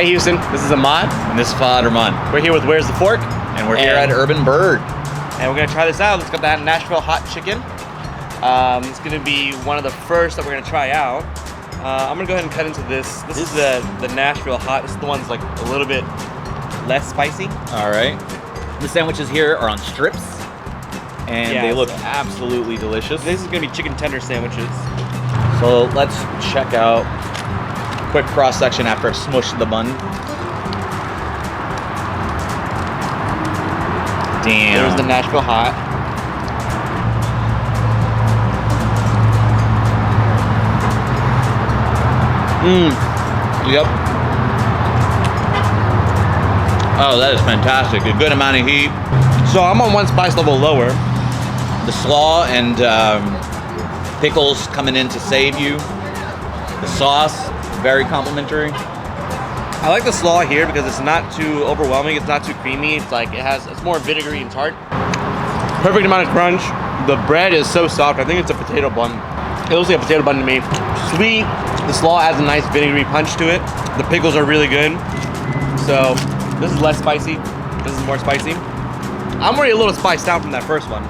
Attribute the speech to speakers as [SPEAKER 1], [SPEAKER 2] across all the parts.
[SPEAKER 1] Hey Houston, this is Ahmad.
[SPEAKER 2] And this is Father Rahman.
[SPEAKER 1] We're here with Where's the Fork?
[SPEAKER 2] And we're here at Urban Bird.
[SPEAKER 1] And we're gonna try this out. Let's got that Nashville hot chicken. It's gonna be one of the first that we're gonna try out. I'm gonna go ahead and cut into this. This is the Nashville hot. This is the one that's like a little bit less spicy.
[SPEAKER 2] All right. The sandwiches here are on strips. And they look absolutely delicious.
[SPEAKER 1] This is gonna be chicken tender sandwiches.
[SPEAKER 2] So let's check out quick cross section after I smush the bun. Damn.
[SPEAKER 1] There's the Nashville hot.
[SPEAKER 2] Yep. Oh, that is fantastic. A good amount of heat.
[SPEAKER 1] So I'm on one spice level lower.
[SPEAKER 2] The slaw and pickles coming in to save you. The sauce, very complimentary.
[SPEAKER 1] I like the slaw here because it's not too overwhelming. It's not too creamy. It's more vinegary and tart. Perfect amount of crunch. The bread is so soft. I think it's a potato bun. It looks like a potato bun to me. Sweet. The slaw adds a nice vinegary punch to it. The pickles are really good. So this is less spicy. This is more spicy. I'm already a little spiced out from that first one.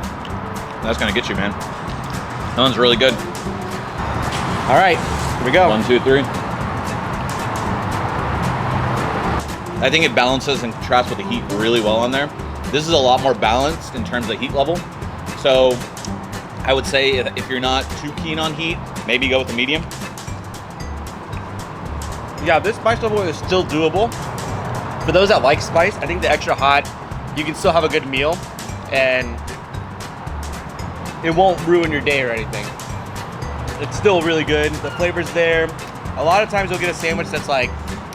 [SPEAKER 2] That's gonna get you, man. That one's really good.
[SPEAKER 1] All right, here we go.
[SPEAKER 2] 1, 2, 3. I think it balances and contrasts with the heat really well on there. This is a lot more balanced in terms of heat level. So I would say if you're not too keen on heat, maybe go with the medium.
[SPEAKER 1] Yeah, this spice level is still doable. For those that like spice, I think the extra hot, you can still have a good meal and it won't ruin your day or anything. It's still really good. The flavor's there. A lot of times you'll get a sandwich that's like,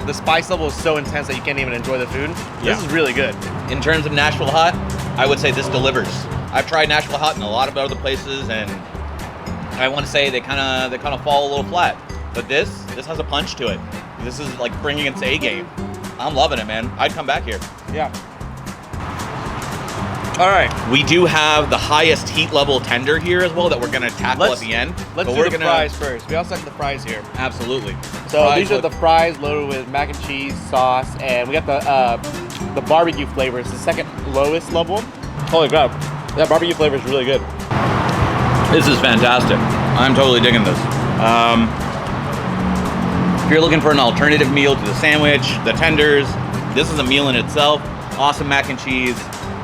[SPEAKER 1] the spice level is so intense that you can't even enjoy the food. This is really good.
[SPEAKER 2] In terms of Nashville hot, I would say this delivers. I've tried Nashville hot in a lot of other places, and I want to say they kind of fall a little flat. But this has a punch to it. This is like bringing its A game. I'm loving it, man. I'd come back here.
[SPEAKER 1] Yeah. All right.
[SPEAKER 2] We do have the highest heat level tender here as well that we're gonna tackle at the end.
[SPEAKER 1] Let's do the fries first. We also have the fries here.
[SPEAKER 2] Absolutely.
[SPEAKER 1] So these are the fries loaded with mac and cheese sauce, and we got the barbecue flavor. It's the second lowest level. Holy crap, that barbecue flavor is really good.
[SPEAKER 2] This is fantastic. I'm totally digging this. If you're looking for an alternative meal to the sandwich, the tenders, this is a meal in itself. Awesome mac and cheese.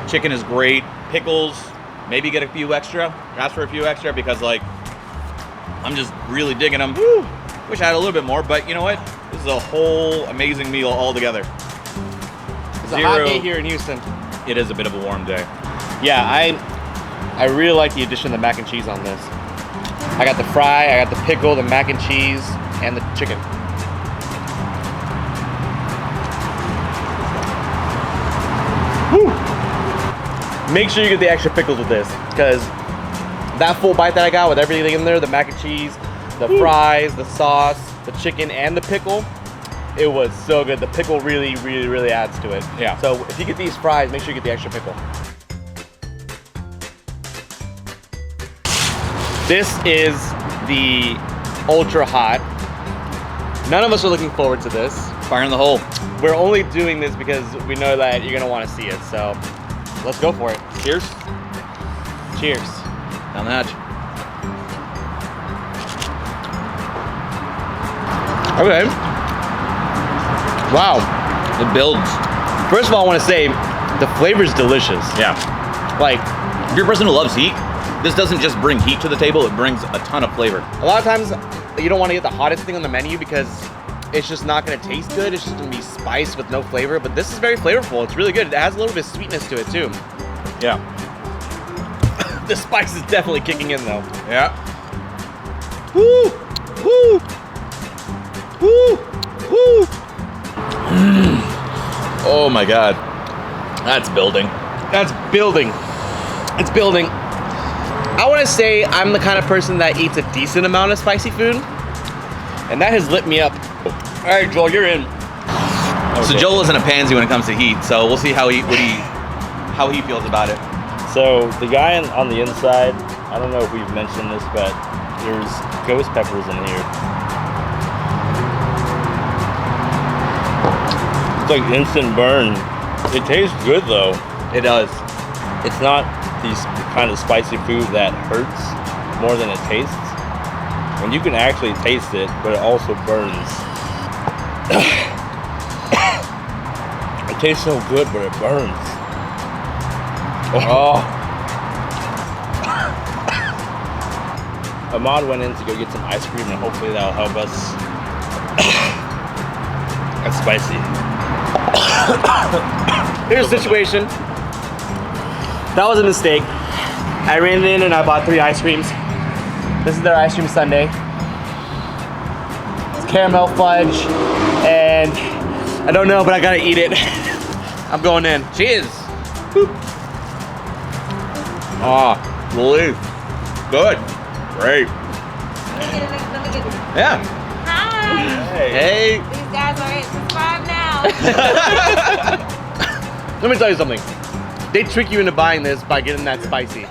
[SPEAKER 2] Chicken is great. Pickles, maybe get a few extra. Ask for a few extra because like, I'm just really digging them. Woo! Wish I had a little bit more, but you know what? This is a whole amazing meal all together.
[SPEAKER 1] It's a hot day here in Houston.
[SPEAKER 2] It is a bit of a warm day.
[SPEAKER 1] Yeah, I really like the addition of the mac and cheese on this. I got the fry, I got the pickle, the mac and cheese, and the chicken. Woo! Make sure you get the extra pickles with this, because that full bite that I got with everything in there, the mac and cheese, the fries, the sauce, the chicken, and the pickle, it was so good. The pickle really, really, really adds to it.
[SPEAKER 2] Yeah.
[SPEAKER 1] So if you get these fries, make sure you get the extra pickle. This is the ultra hot. None of us are looking forward to this.
[SPEAKER 2] Fire in the hole.
[SPEAKER 1] We're only doing this because we know that you're gonna want to see it. So let's go for it.
[SPEAKER 2] Cheers.
[SPEAKER 1] Cheers.
[SPEAKER 2] Down the hatch.
[SPEAKER 1] Okay. Wow.
[SPEAKER 2] It builds.
[SPEAKER 1] First of all, I want to say the flavor's delicious.
[SPEAKER 2] Yeah.
[SPEAKER 1] Like,
[SPEAKER 2] if you're a person who loves heat, this doesn't just bring heat to the table, it brings a ton of flavor.
[SPEAKER 1] a lot of times you don't want to get the hottest thing on the menu because it's just not going to taste good. It's just going to be spiced with no flavor. But this is very flavorful. It's really good. It has a little bit of sweetness to it too.
[SPEAKER 2] Yeah.
[SPEAKER 1] The spice is definitely kicking in though.
[SPEAKER 2] Yeah.
[SPEAKER 1] Woo! Woo! Woo! Woo!
[SPEAKER 2] Oh my God. That's building.
[SPEAKER 1] That's building. It's building. I want to say I'm the kind of person that eats a decent amount of spicy food, and that has lit me up. All right, Joel, you're in.
[SPEAKER 2] Okay. So Joel isn't a pansy when it comes to heat, so we'll see how he feels about it.
[SPEAKER 3] So the guy on the inside, I don't know if we've mentioned this, but there's ghost peppers in here. like instant burn. It tastes good though.
[SPEAKER 1] It does.
[SPEAKER 3] It's not these kind of spicy food that hurts more than it tastes. And you can actually taste it, but it also burns. It tastes so good, but it burns.
[SPEAKER 1] Oh.
[SPEAKER 3] Ahmad went in to go get some ice cream, and hopefully that'll help us. That's spicy.
[SPEAKER 1] Here's the situation. That was a mistake. I ran in and I bought 3 ice creams. This is their ice cream sundae. It's caramel fudge, and I don't know, but I gotta eat it. I'm going in. Cheers.
[SPEAKER 2] Ah, relief. Good. Great. Yeah.
[SPEAKER 4] Hi.
[SPEAKER 1] Hey.
[SPEAKER 4] These guys are at subscribe now.
[SPEAKER 1] Let me tell you something. They trick you into buying this by getting that spicy.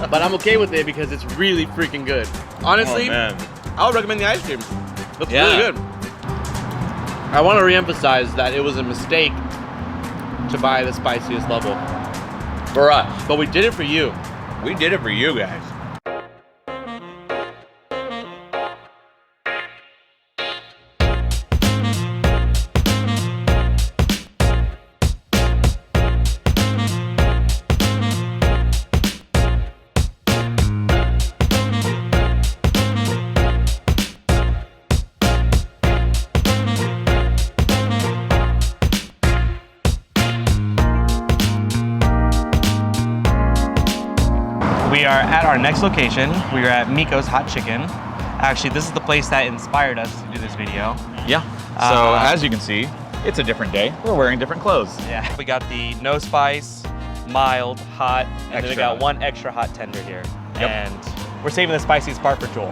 [SPEAKER 1] But I'm okay with it because it's really freaking good. Honestly,
[SPEAKER 2] Oh, man.
[SPEAKER 1] I would recommend the ice cream. Looks
[SPEAKER 2] Yeah.
[SPEAKER 1] really good. I want to reemphasize that it was a mistake to buy the spiciest level.
[SPEAKER 2] For us.
[SPEAKER 1] But we did it for you.
[SPEAKER 2] We did it for you guys.
[SPEAKER 1] We are at our next location. We are at Mico's Hot Chicken. Actually, this is the place that inspired us to do this video.
[SPEAKER 2] Yeah. So as you can see, it's a different day. We're wearing different clothes.
[SPEAKER 1] Yeah. We got the no spice, mild, hot, and then we
[SPEAKER 2] Extra
[SPEAKER 1] got
[SPEAKER 2] hot.
[SPEAKER 1] one extra hot tender here.
[SPEAKER 2] Yep.
[SPEAKER 1] And we're saving the spiciest part for Joel.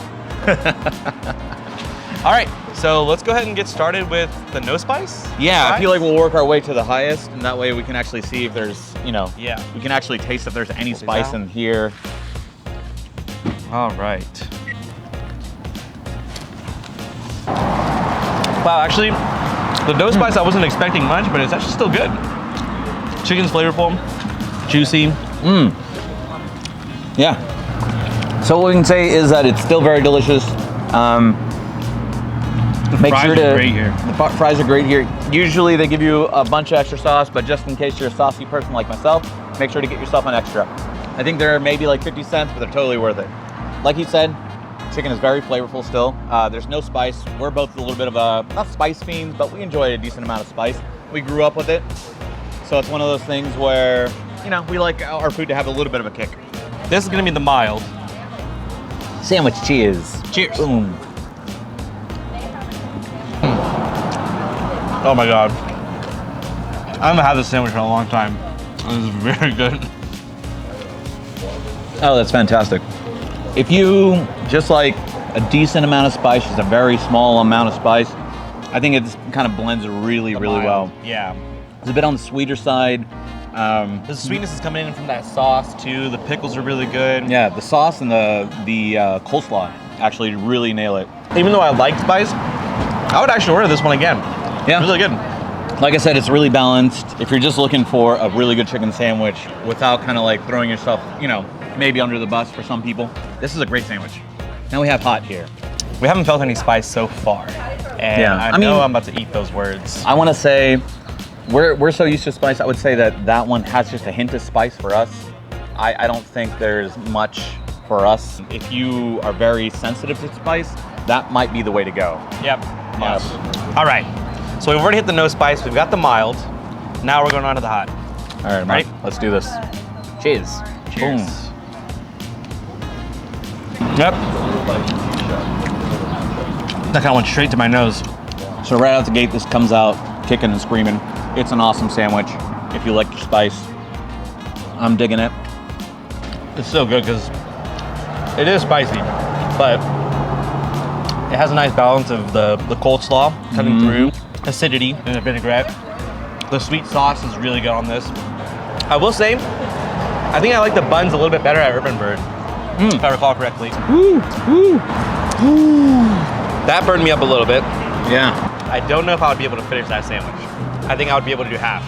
[SPEAKER 1] All right, so let's go ahead and get started with the no spice.
[SPEAKER 2] Yeah, I
[SPEAKER 1] Right?
[SPEAKER 2] feel like we'll work our way to the highest, and that way we can actually see if there's, you know,
[SPEAKER 1] Yeah.
[SPEAKER 2] we can actually taste if there's any
[SPEAKER 1] These
[SPEAKER 2] spice
[SPEAKER 1] out.
[SPEAKER 2] in here.
[SPEAKER 1] All right. Wow, actually, the no spice I wasn't expecting much, but it's actually still good. Chicken's flavorful, juicy.
[SPEAKER 2] Yeah. So what we can say is that it's still very delicious. Make
[SPEAKER 1] fries
[SPEAKER 2] sure
[SPEAKER 1] are
[SPEAKER 2] to
[SPEAKER 1] great here.
[SPEAKER 2] The fries are great here. Usually they give you a bunch of extra sauce, but just in case you're a saucy person like myself, make sure to get yourself an extra. I think they're maybe like 50 cents, but they're totally worth it. Like you said, chicken is very flavorful still. There's no spice. We're both a little bit of not spice fiends, but we enjoy a decent amount of spice. We grew up with it. So it's one of those things where, you know, we like our food to have a little bit of a kick.
[SPEAKER 1] This is gonna be the mild.
[SPEAKER 2] Sandwich cheers.
[SPEAKER 1] Cheers.
[SPEAKER 2] Boom.
[SPEAKER 1] Oh my God. I haven't had this sandwich in a long time. This is very good.
[SPEAKER 2] Oh, that's fantastic. If you just like a decent amount of spice, just a very small amount of spice, I think it kind of blends really, really well.
[SPEAKER 1] Yeah.
[SPEAKER 2] It's a bit on the sweeter side.
[SPEAKER 1] The sweetness is coming in from that sauce too. The pickles are really good.
[SPEAKER 2] Yeah, the sauce and the coleslaw actually really nail it.
[SPEAKER 1] Even though I like spice, I would actually order this one again.
[SPEAKER 2] Yeah.
[SPEAKER 1] Really good.
[SPEAKER 2] Like I said, it's really balanced. If you're just looking for a really good chicken sandwich without kind of like throwing yourself, you know, maybe under the bus for some people, this is a great sandwich. Now we have hot here.
[SPEAKER 1] We haven't felt any spice so far. And
[SPEAKER 2] Yeah,
[SPEAKER 1] I
[SPEAKER 2] I
[SPEAKER 1] know
[SPEAKER 2] mean-
[SPEAKER 1] I'm about to eat those words.
[SPEAKER 2] I want to say we're so used to spice. I would say that one has just a hint of spice for us. I don't think there's much for us. If you are very sensitive to spice, that might be the way to go.
[SPEAKER 1] Yep. Yes. All right. So we've already hit the no spice. We've got the mild. Now we're going on to the hot.
[SPEAKER 2] All right,
[SPEAKER 1] Right.
[SPEAKER 2] let's do this. Cheers.
[SPEAKER 1] Cheers.
[SPEAKER 2] Boom.
[SPEAKER 1] Yep. That kind of went straight to my nose.
[SPEAKER 2] So right out the gate, this comes out kicking and screaming. It's an awesome sandwich. If you like your spice, I'm digging it.
[SPEAKER 1] It's so good because it is spicy, but it has a nice balance of the coleslaw coming through, acidity and a vinaigrette. The sweet sauce is really good on this. I will say, I think I like the buns a little bit better at Urban Bird, if I recall correctly. That burned me up a little bit.
[SPEAKER 2] Yeah.
[SPEAKER 1] I don't know if I would be able to finish that sandwich. I think I would be able to do half.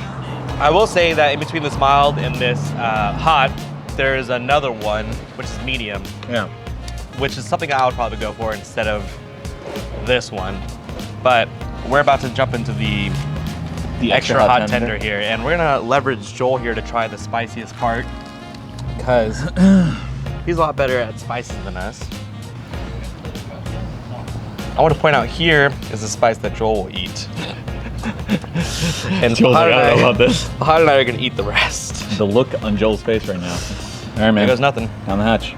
[SPEAKER 1] I will say that in between this mild and this hot, there is another one, which is medium.
[SPEAKER 2] Yeah.
[SPEAKER 1] Which is something I would probably go for instead of this one. But we're about to jump into the extra hot tender here, and we're gonna leverage Joel here to try the spiciest part, because he's a lot better at spices than us. I want to point out here is the spice that Joel will eat. And
[SPEAKER 2] Joel's like, I don't know about this.
[SPEAKER 1] Fahad and I are gonna eat the rest.
[SPEAKER 2] The look on Joel's face right now. All right, man.
[SPEAKER 1] There goes nothing.
[SPEAKER 2] Down the hatch.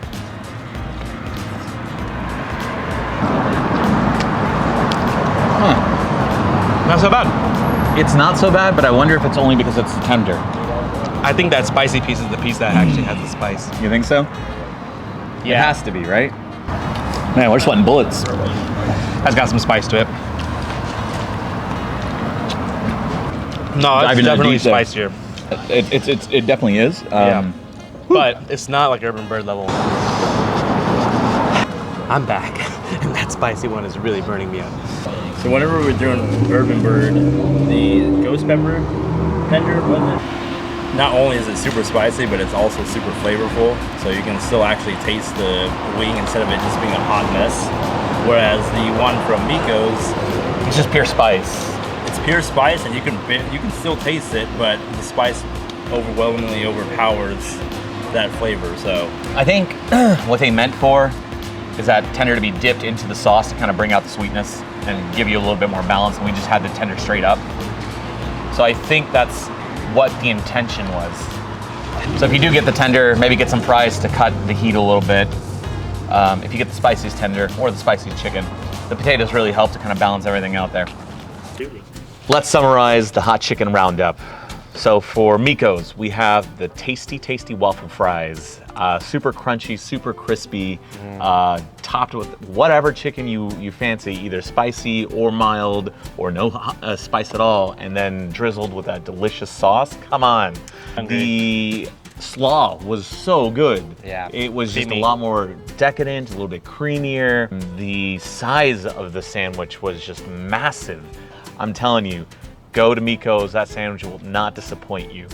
[SPEAKER 2] Huh.
[SPEAKER 1] Not so bad.
[SPEAKER 2] It's not so bad, but I wonder if it's only because it's tender.
[SPEAKER 1] I think that spicy piece is the piece that actually has the spice.
[SPEAKER 2] You think so?
[SPEAKER 1] Yeah.
[SPEAKER 2] It has to be, right? Man, we're sweating bullets.
[SPEAKER 1] Has got some spice to it. No,
[SPEAKER 2] Dive
[SPEAKER 1] it's
[SPEAKER 2] into the
[SPEAKER 1] definitely
[SPEAKER 2] deep there.
[SPEAKER 1] spicier.
[SPEAKER 2] It definitely is.
[SPEAKER 1] Yeah. But it's not like Urban Bird level. I'm back, and that spicy one is really burning me up.
[SPEAKER 3] So whenever we're doing Urban Bird, the ghost pepper tender, wasn't it? Not only is it super spicy, but it's also super flavorful. So you can still actually taste the wing instead of it just being a hot mess. Whereas the one from Mico's,
[SPEAKER 2] It's just pure spice.
[SPEAKER 3] it's pure spice, and you can still taste it, but the spice overwhelmingly overpowers that flavor. So
[SPEAKER 2] I think what they meant for is that tender to be dipped into the sauce to kind of bring out the sweetness and give you a little bit more balance, and we just had the tender straight up. So I think that's what the intention was. So if you do get the tender, maybe get some fries to cut the heat a little bit. If you get the spiciest tender or the spiciest chicken, the potatoes really help to kind of balance everything out there. Let's summarize the hot chicken roundup. So for Mico's, we have the tasty, tasty waffle fries. Super crunchy, super crispy, topped with whatever chicken you fancy, either spicy or mild or no spice at all, and then drizzled with that delicious sauce. Come on. The slaw was so good.
[SPEAKER 1] Yeah.
[SPEAKER 2] It was just a lot more decadent, a little bit creamier. The size of the sandwich was just massive. I'm telling you, go to Mico's, that sandwich will not disappoint you.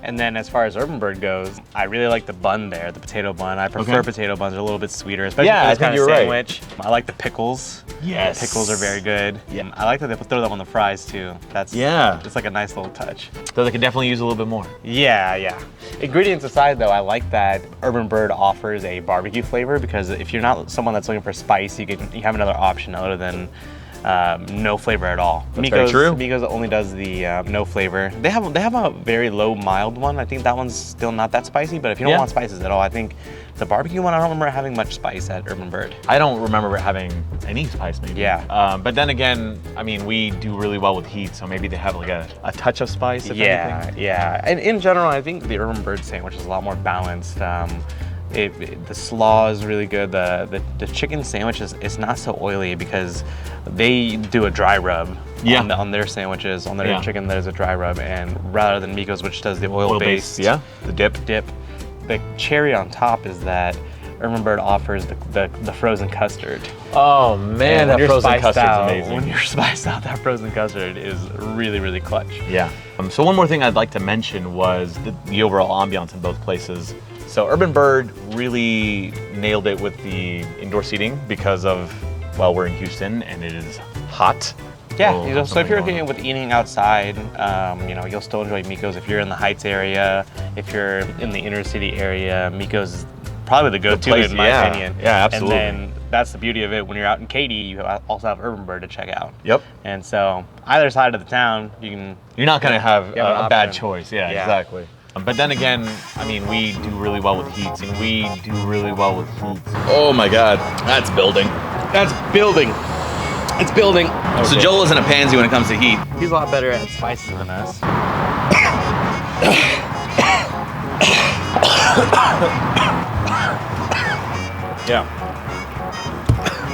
[SPEAKER 1] And then as far as Urban Bird goes, I really like the bun there, the potato bun. I prefer potato buns, they're a little bit sweeter, especially
[SPEAKER 2] Yeah,
[SPEAKER 1] for
[SPEAKER 2] I
[SPEAKER 1] this
[SPEAKER 2] think
[SPEAKER 1] kind of
[SPEAKER 2] you're right.
[SPEAKER 1] sandwich. I like the pickles.
[SPEAKER 2] Yes.
[SPEAKER 1] The pickles are very good.
[SPEAKER 2] Yeah.
[SPEAKER 1] I like that they throw them on the fries too. That's it's like a nice little touch.
[SPEAKER 2] So they could definitely use a little bit more.
[SPEAKER 1] Yeah, yeah. Ingredients aside though, I like that Urban Bird offers a barbecue flavor, because if you're not someone that's looking for spice, you have another option other than no flavor at all.
[SPEAKER 2] That's very true.
[SPEAKER 1] Mico's only does the no flavor. They have a very low mild one. I think that one's still not that spicy, but if you don't want spices at all, I think the barbecue one, I don't remember having much spice at Urban Bird.
[SPEAKER 2] I don't remember having any spice maybe.
[SPEAKER 1] Yeah.
[SPEAKER 2] But then again, I mean, we do really well with heat, so maybe they have like a touch of spice, if anything.
[SPEAKER 1] Yeah. And in general, I think the Urban Bird sandwich is a lot more balanced. The slaw is really good. The chicken sandwich is not so oily because they do a dry rub on their sandwiches. On their chicken, there's a dry rub, and rather than Mico's, which does the oil-based
[SPEAKER 2] the dip.
[SPEAKER 1] The cherry on top is that Urban Bird offers the frozen custard.
[SPEAKER 2] Oh man, that frozen custard's amazing.
[SPEAKER 1] When you're spiced out, that frozen custard is really, really clutch.
[SPEAKER 2] Yeah. So one more thing I'd like to mention was the overall ambiance in both places. So Urban Bird really nailed it with the indoor seating because of, well, we're in Houston and it is hot.
[SPEAKER 1] Yeah, so if you're okay with eating outside, you'll still enjoy Mico's. If you're in the Heights area, if you're in the inner city area, Mico's is probably the go-to in my opinion.
[SPEAKER 2] Yeah, absolutely.
[SPEAKER 1] And then that's the beauty of it. When you're out in Katy, you also have Urban Bird to check out.
[SPEAKER 2] Yep.
[SPEAKER 1] And so either side of the town, you're
[SPEAKER 2] not going to have a bad choice. Yeah,
[SPEAKER 1] Yeah.
[SPEAKER 2] exactly. But then again, I mean, we do really well with heats, and we do really well with heat. Oh my God, that's building.
[SPEAKER 1] That's building. It's building.
[SPEAKER 2] Okay. So Joel isn't a pansy when it comes to heat.
[SPEAKER 1] He's a lot better at spices than us. Yeah.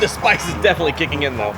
[SPEAKER 1] The spice is definitely kicking in though.